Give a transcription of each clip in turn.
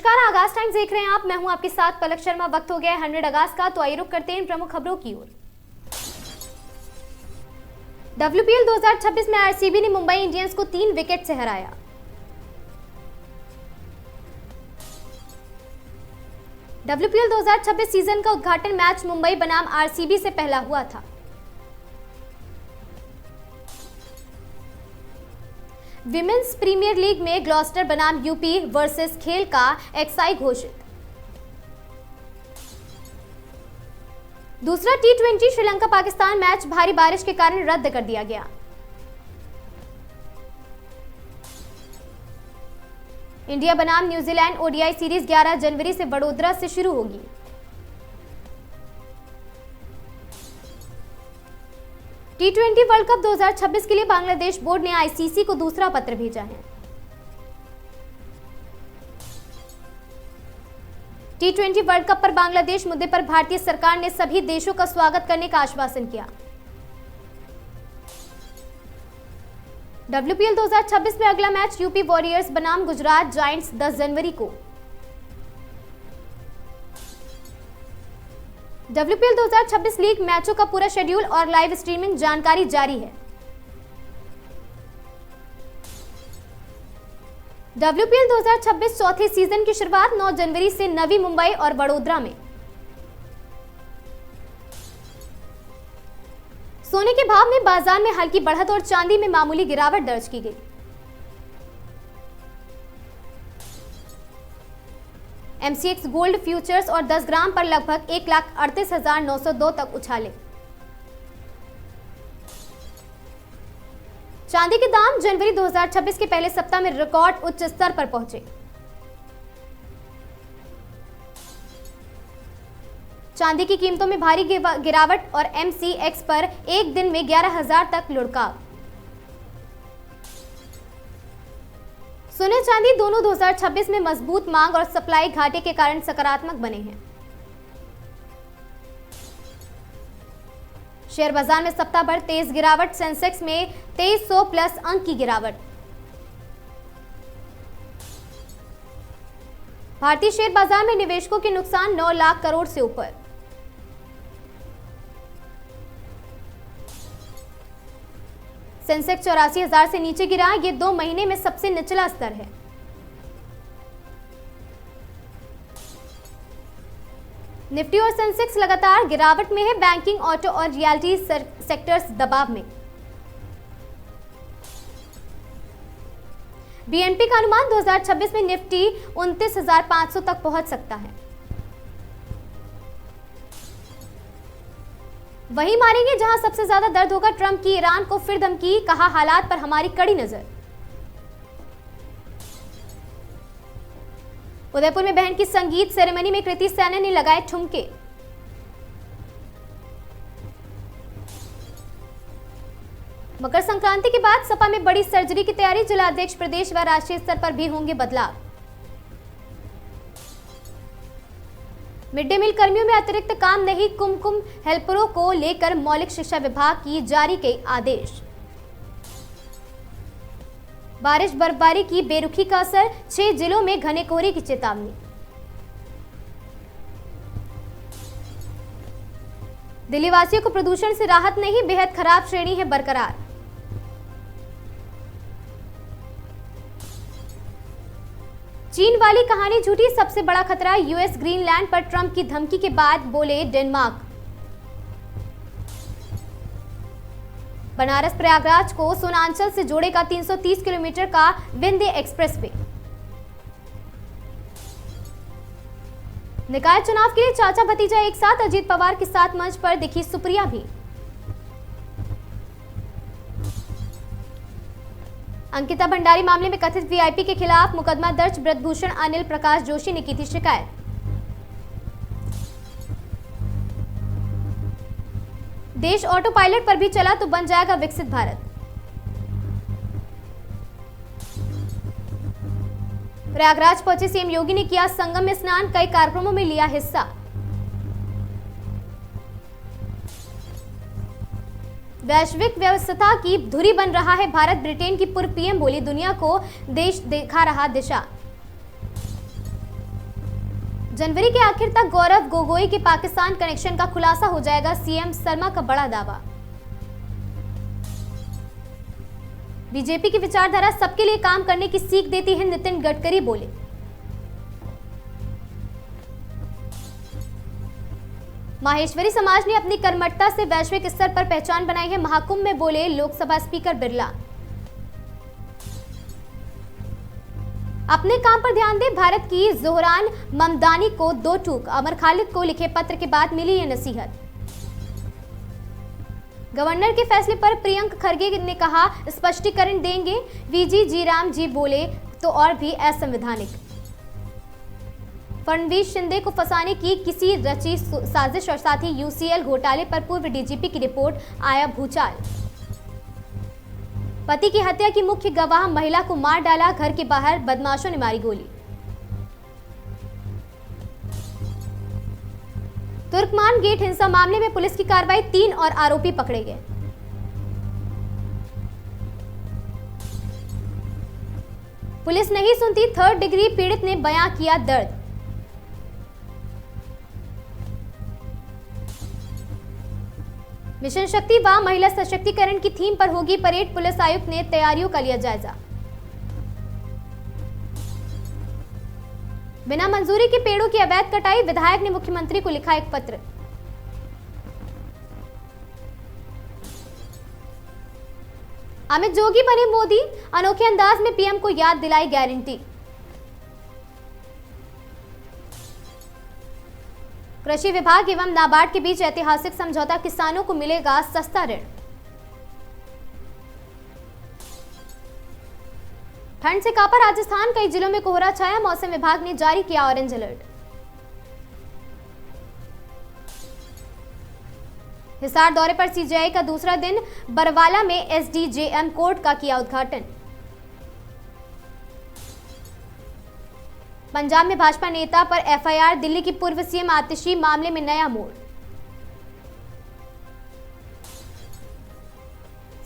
नमस्कार, आगाज टाइम्स देख रहे हैं आप। मैं हूं आपके साथ पलक शर्मा। वक्त हो गया है 100 अगस्त का, तो आइए रुक करते हैं इन प्रमुख खबरों की ओर। WPL 2026 में आरसीबी ने मुंबई इंडियंस को 3 विकेट से हराया। WPL 2026 सीजन का उद्घाटन मैच मुंबई बनाम आरसीबी से पहला हुआ था। विमेंस प्रीमियर लीग में ग्लॉस्टर बनाम यूपी वर्सेस खेल का एक्सआई घोषित। दूसरा T20 श्रीलंका पाकिस्तान मैच भारी बारिश के कारण रद्द कर दिया गया। इंडिया बनाम न्यूजीलैंड ओडीआई सीरीज 11 जनवरी से वडोदरा से शुरू होगी। T20 वर्ल्ड कप 2026 के लिए बांग्लादेश बोर्ड ने आईसीसी को दूसरा पत्र भेजा है। T20 वर्ल्ड कप पर बांग्लादेश मुद्दे पर भारतीय सरकार ने सभी देशों का स्वागत करने का आश्वासन किया। WPL 2026 में अगला मैच यूपी वॉरियर्स बनाम गुजरात जायंट्स 10 जनवरी को। WPL 2026 लीग मैचों का पूरा शेड्यूल और लाइव स्ट्रीमिंग जानकारी जारी है। WPL 2026 चौथे सीजन की शुरुआत 9 जनवरी से नवी मुंबई और वडोदरा में। सोने के भाव में बाजार में हल्की बढ़त और चांदी में मामूली गिरावट दर्ज की गई। MCX गोल्ड फ्यूचर्स और 10 ग्राम पर लगभग 1,38,902 तक उछाले। चांदी के दाम जनवरी 2026 के पहले सप्ताह में रिकॉर्ड उच्च स्तर पर पहुंचे। चांदी की कीमतों में भारी गिरावट और MCX पर एक दिन में 11,000 तक लुढ़काव। सोने चांदी दोनों 2026 में मजबूत मांग और सप्लाई घाटे के कारण सकारात्मक बने हैं। शेयर बाजार में सप्ताह भर तेज गिरावट, सेंसेक्स में 2300 प्लस अंक की गिरावट। भारतीय शेयर बाजार में निवेशकों के नुकसान 9 लाख करोड़ से ऊपर। सेंसेक्स 84,000 से नीचे गिरा, ये 2 महीने में सबसे निचला स्तर है। निफ्टी और सेंसेक्स लगातार गिरावट में है। बैंकिंग, ऑटो और रियल्टी सेक्टर्स दबाव में। बीएनपी का अनुमान 2026 में निफ्टी 29,500 तक पहुंच सकता है। वहीं मारेंगे जहां सबसे ज्यादा दर्द होगा। ट्रंप की ईरान को फिर धमकी, कहा हालात पर हमारी कड़ी नजर। उदयपुर में बहन की संगीत सेरेमनी में कृति सैनन ने लगाए ठुमके। मकर संक्रांति के बाद सपा में बड़ी सर्जरी की तैयारी। जिलाध्यक्ष प्रदेश व राष्ट्रीय स्तर पर भी होंगे बदलाव। मिड डे मील कर्मियों में अतिरिक्त काम नहीं, कुमकुम हेल्परों को लेकर मौलिक शिक्षा विभाग की जारी के आदेश। बारिश बर्फबारी की बेरुखी का असर, 6 जिलों में घने कोहरे की चेतावनी। दिल्ली वासियों को प्रदूषण से राहत नहीं, बेहद खराब श्रेणी है बरकरार। चीन वाली कहानी झूठी, सबसे बड़ा खतरा यूएस ग्रीनलैंड पर ट्रंप की धमकी के बाद बोले डेनमार्क। बनारस प्रयागराज को सोनांचल से जोड़ेगा 330 किलोमीटर का विंध्य एक्सप्रेसवे। निकाय चुनाव के लिए चाचा भतीजा एक साथ, अजीत पवार के साथ मंच पर दिखी सुप्रिया भी। अंकिता भंडारी मामले में कथित वीआईपी के खिलाफ मुकदमा दर्ज। ब्रजभूषण अनिल प्रकाश जोशी ने की थी शिकायत। देश ऑटो पायलट पर भी चला तो बन जाएगा विकसित भारत। प्रयागराज पहुंचे सीएम योगी ने किया संगम में स्नान, कई कार्यक्रमों में लिया हिस्सा। वैश्विक व्यवस्था की धुरी बन रहा है भारत। ब्रिटेन की पूर्व पीएम बोली, दुनिया को देश दिखा रहा दिशा। जनवरी के आखिर तक गौरव गोगोई के पाकिस्तान कनेक्शन का खुलासा हो जाएगा, सीएम शर्मा का बड़ा दावा। बीजेपी की विचारधारा सबके लिए काम करने की सीख देती है, नितिन गडकरी बोले। माहेश्वरी समाज ने अपनी कर्मठता से वैश्विक स्तर पर पहचान बनाई है, महाकुंभ में बोले लोकसभा स्पीकर बिरला। अपने काम पर ध्यान दे, भारत की जोहरान ममदानी को 2 टूक, अमर खालिद को लिखे पत्र के बाद मिली ये नसीहत। गवर्नर के फैसले पर प्रियंक खरगे ने कहा स्पष्टीकरण देंगे, वीजी जीराम जी बोले तो और भी असंवैधानिक। फडणवीस शिंदे को फंसाने की किसी रची साजिश और साथ ही यूसीएल घोटाले पर पूर्व डीजीपी की रिपोर्ट, आया भूचाल। पति की हत्या की मुख्य गवाह महिला को मार डाला, घर के बाहर बदमाशों ने मारी गोली। तुर्कमान गेट हिंसा मामले में पुलिस की कार्रवाई, 3 और आरोपी पकड़े गए। पुलिस नहीं सुनती, 3rd डिग्री पीड़ित ने बयां किया दर्द। मिशन शक्ति व महिला सशक्तिकरण की थीम पर होगी परेड, पुलिस आयुक्त ने तैयारियों का लिया जायजा। बिना मंजूरी के पेड़ों की अवैध कटाई, विधायक ने मुख्यमंत्री को लिखा एक पत्र। अमित जोगी बने मोदी, अनोखे अंदाज में पीएम को याद दिलाई गारंटी। कृषि विभाग एवं नाबार्ड के बीच ऐतिहासिक समझौता, किसानों को मिलेगा सस्ता ऋण। ठंड से कांपा राजस्थान, कई जिलों में कोहरा छाया, मौसम विभाग ने जारी किया ऑरेंज अलर्ट। हिसार दौरे पर सीजेआई का दूसरा दिन, बरवाला में एसडीजेएम कोर्ट का किया उद्घाटन। पंजाब में भाजपा नेता पर एफआईआर, दिल्ली की पूर्व सीएम आतिशी मामले में नया मोड़।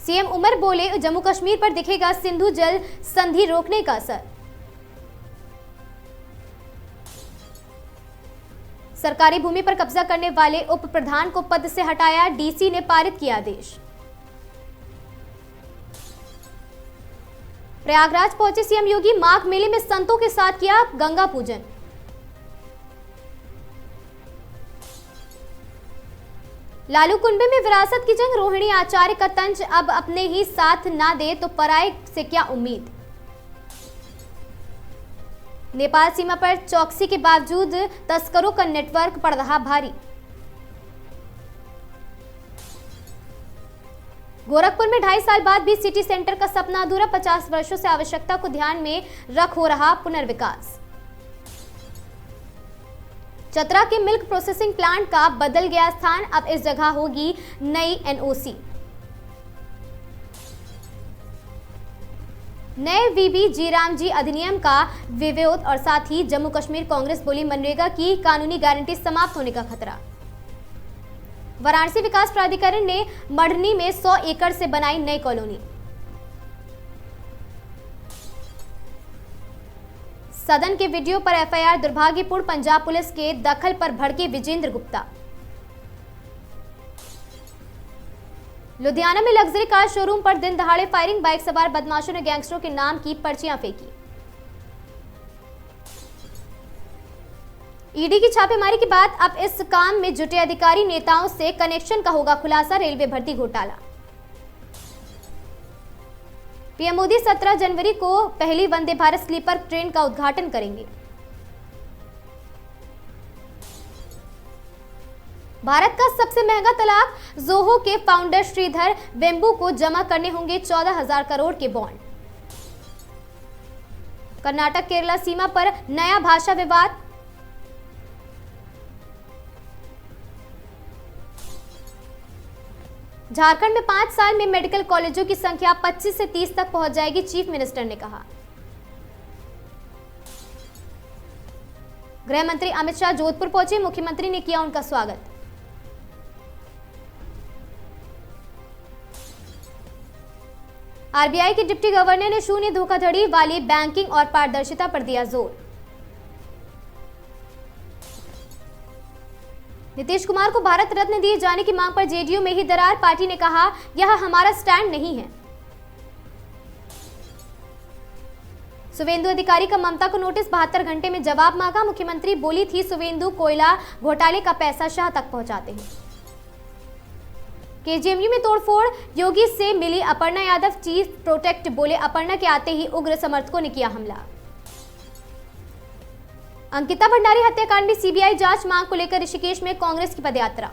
सीएम उमर बोले जम्मू कश्मीर पर दिखेगा सिंधु जल संधि रोकने का असर। सरकारी भूमि पर कब्जा करने वाले उप प्रधान को पद से हटाया, डीसी ने पारित किया आदेश। प्रयागराज पहुंचे सीएम योगी, माघ मेले में संतों के साथ किया गंगा पूजन। लालू कुंबे में विरासत की जंग, रोहिणी आचार्य का तंज, अब अपने ही साथ ना दे तो पराये से क्या उम्मीद। नेपाल सीमा पर चौकसी के बावजूद तस्करों का नेटवर्क पड़ रहा भारी। गोरखपुर में 2.5 साल बाद भी सिटी सेंटर का सपना अधूरा, 50 वर्षों से आवश्यकता को ध्यान में रख हो रहा पुनर्विकास। चतरा के मिल्क प्रोसेसिंग प्लांट का बदल गया स्थान, अब इस जगह होगी नई एनओसी। नए वीबी जीराम जी अधिनियम का विरोध और साथ ही जम्मू कश्मीर कांग्रेस बोली मनरेगा की कानूनी गारंटी समाप्त होने का खतरा। वाराणसी विकास प्राधिकरण ने मढ़नी में 100 एकड़ से बनाई नई कॉलोनी। सदन के वीडियो पर एफआईआर, दुर्भाग्यपूर्ण, पंजाब पुलिस के दखल पर भड़के विजेंद्र गुप्ता। लुधियाना में लग्जरी कार शोरूम पर दिन दहाड़े फायरिंग, बाइक सवार बदमाशों ने गैंगस्टरों के नाम की पर्चियां फेंकी। ईडी की छापेमारी के बाद अब इस काम में जुटे अधिकारी नेताओं से कनेक्शन का होगा खुलासा, रेलवे भर्ती घोटाला। पीएम मोदी 17 जनवरी को पहली वंदे भारत स्लीपर ट्रेन का उद्घाटन करेंगे। भारत का सबसे महंगा तलाक, जोहो के फाउंडर श्रीधर वेम्बू को जमा करने होंगे 14,000 करोड़ के बॉन्ड। कर्नाटक केरला सीमा पर नया भाषा विवाद, झारखंड में 5 साल में मेडिकल कॉलेजों की संख्या 25 से 30 तक पहुंच जाएगी, चीफ मिनिस्टर ने कहा। गृह मंत्री अमित शाह जोधपुर पहुंचे, मुख्यमंत्री ने किया उनका स्वागत। आरबीआई के डिप्टी गवर्नर ने शून्य धोखाधड़ी वाली बैंकिंग और पारदर्शिता पर दिया जोर। नीतीश कुमार को भारत रत्न दिए जाने की मांग पर जेडीयू में ही दरार। पार्टी ने कहा यह हमारा स्टैंड नहीं है। सुवेंदु अधिकारी का ममता को नोटिस, 72 घंटे में जवाब मांगा। मुख्यमंत्री बोली थी सुवेंदु कोयला घोटाले का पैसा शाह तक पहुंचाते हैं। केजीएमयू में तोड़फोड़, योगी से मिली अपर्णा यादव, चीफ प्रोटेक्ट बोले अपर्णा के आते ही उग्र समर्थकों ने किया हमला। अंकिता भंडारी हत्याकांड में सीबीआई जांच, मांग को लेकर ऋषिकेश में कांग्रेस की पदयात्रा।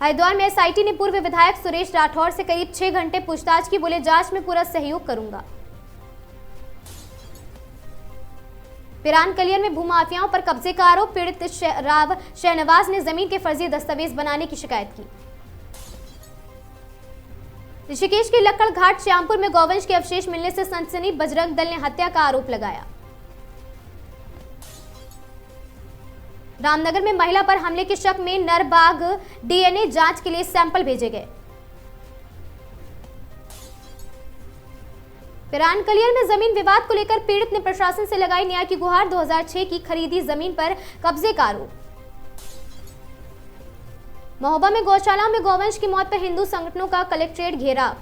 हरिद्वार में एसआईटी ने पूर्व विधायक सुरेश राठौर से करीब 6 घंटे पूछताछ की, बोले जांच में पूरा सहयोग करूंगा। पिरान कलियर में भूमाफियाओं पर कब्जे का आरोप, पीड़ित राव शहनवाज ने जमीन के फर्जी दस्तावेज बनाने की शिकायत की। ऋषिकेश के लक्कड़ घाट श्यामपुर में गौवंश के अवशेष मिलने से सनसनी, बजरंग दल ने हत्या का आरोप लगाया। रामनगर में महिला पर हमले के शक में नरबाग डीएनए जांच के लिए सैंपल भेजे गए। पिरान कलियर में जमीन विवाद को लेकर पीड़ित ने प्रशासन से लगाई न्याय की गुहार, 2006 की खरीदी जमीन पर कब्जे का आरोप। महोबा में गौशाला में गौवंश की मौत पर हिंदू संगठनों का कलेक्ट्रेट घेराव।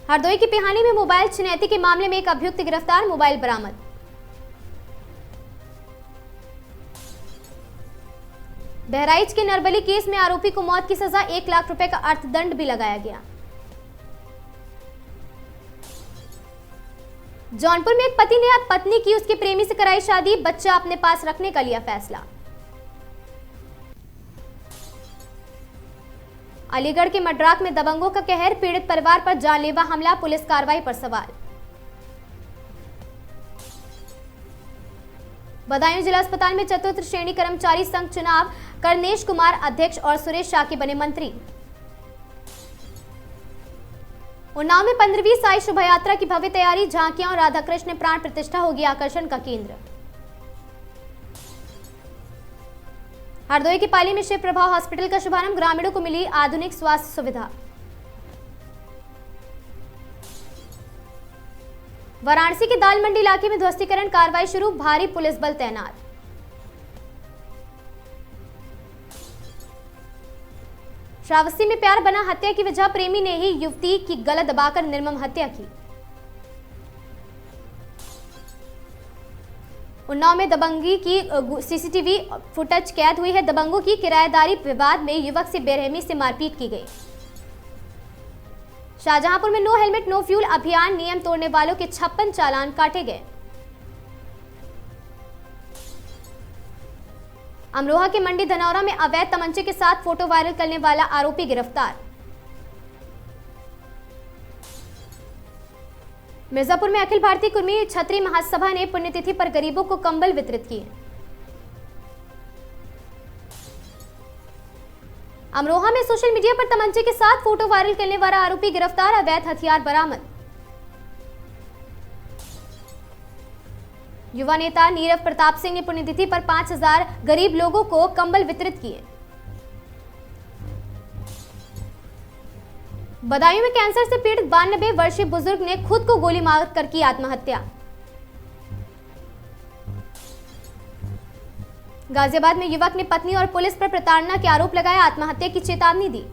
हरदोई की पिहानी में मोबाइल छिनैती के मामले में एक अभियुक्त गिरफ्तार, मोबाइल बरामद। बहराइच के नरबली केस में आरोपी को मौत की सजा, 1 लाख रुपए का अर्थदंड भी लगाया गया। जौनपुर में एक पति ने अब पत्नी की उसके प्रेमी से कराई शादी, बच्चा अपने पास रखने का लिया फैसला। अलीगढ़ के मड्राक में दबंगों का कहर, पीड़ित परिवार पर जानलेवा हमला, पुलिस कार्रवाई पर सवाल। बदायूं जिला अस्पताल में चतुर्थ श्रेणी कर्मचारी संघ चुनाव, करनेश कुमार अध्यक्ष और सुरेश शाकी बने मंत्री। उन्नाव में 15वीं साई शोभा यात्रा की भव्य तैयारी, झांकियां और राधाकृष्ण प्राण प्रतिष्ठा होगी आकर्षण का केंद्र। हरदोई की पाली में शिव प्रभा हॉस्पिटल का शुभारंभ, ग्रामीणों को मिली आधुनिक स्वास्थ्य सुविधा। वाराणसी के दाल मंडी इलाके में ध्वस्तीकरण कार्रवाई शुरू, भारी पुलिस बल तैनात। श्रावस्ती में प्यार बना हत्या की वजह, प्रेमी ने ही युवती की गला दबाकर निर्मम हत्या की। उन्नाव में दबंगी की सीसीटीवी फुटेज कैद हुई है, दबंगों की किराएदारी विवाद में युवक से बेरहमी से मारपीट की गई। शाहजहांपुर में नो हेलमेट नो फ्यूल अभियान, नियम तोड़ने वालों के 56 चालान काटे गए। अमरोहा के मंडी धनौरा में अवैध तमंचे के साथ फोटो वायरल करने वाला आरोपी गिरफ्तार। मिर्जापुर में अखिल भारतीय कुर्मी छत्री महासभा ने पुण्यतिथि पर गरीबों को कंबल वितरित किए। अमरोहा में सोशल मीडिया पर तमंचे के साथ फोटो वायरल करने वाला आरोपी गिरफ्तार, अवैध हथियार बरामद। युवा नेता नीरव प्रताप सिंह ने पुण्यतिथि पर 5000 गरीब लोगों को कंबल वितरित किए। बदायूं में कैंसर से पीड़ित 92 वर्षीय बुजुर्ग ने खुद को गोली मारकर की आत्महत्या। गाजियाबाद में युवक ने पत्नी और पुलिस पर प्रताड़ना के आरोप लगाए, आत्महत्या की चेतावनी दी।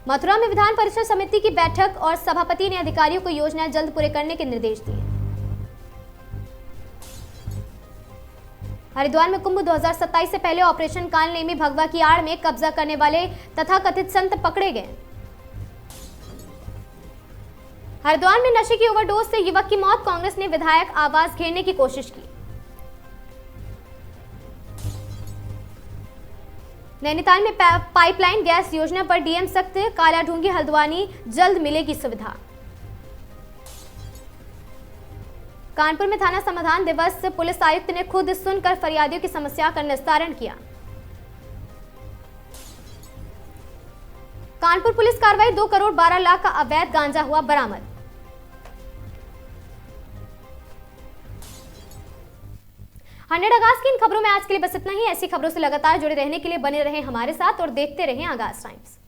मथुरा में विधान परिषद समिति की बैठक और सभापति ने अधिकारियों को योजनाएं जल्द पूरे करने के निर्देश दिए। हरिद्वार में कुंभ 2027 से पहले ऑपरेशन काल नेमी भगवा की आड़ में कब्जा करने वाले तथाकथित संत पकड़े गए। हरिद्वार में नशे की ओवरडोज से युवक की मौत, कांग्रेस ने विधायक आवास घेरने की कोशिश की। नैनीताल में पाइपलाइन गैस योजना पर डीएम सख्त, कालाढूंगी हल्द्वानी जल्द मिलेगी सुविधा। कानपुर में थाना समाधान दिवस, पुलिस आयुक्त ने खुद सुनकर फरियादियों की समस्या का निस्तारण किया। कानपुर पुलिस कार्रवाई, 2 करोड़ 12 लाख का अवैध गांजा हुआ बरामद। 100 आगाज की इन खबरों में आज के लिए बस इतना ही। ऐसी खबरों से लगातार जुड़े रहने के लिए बने रहें हमारे साथ और देखते रहें आगाज टाइम्स।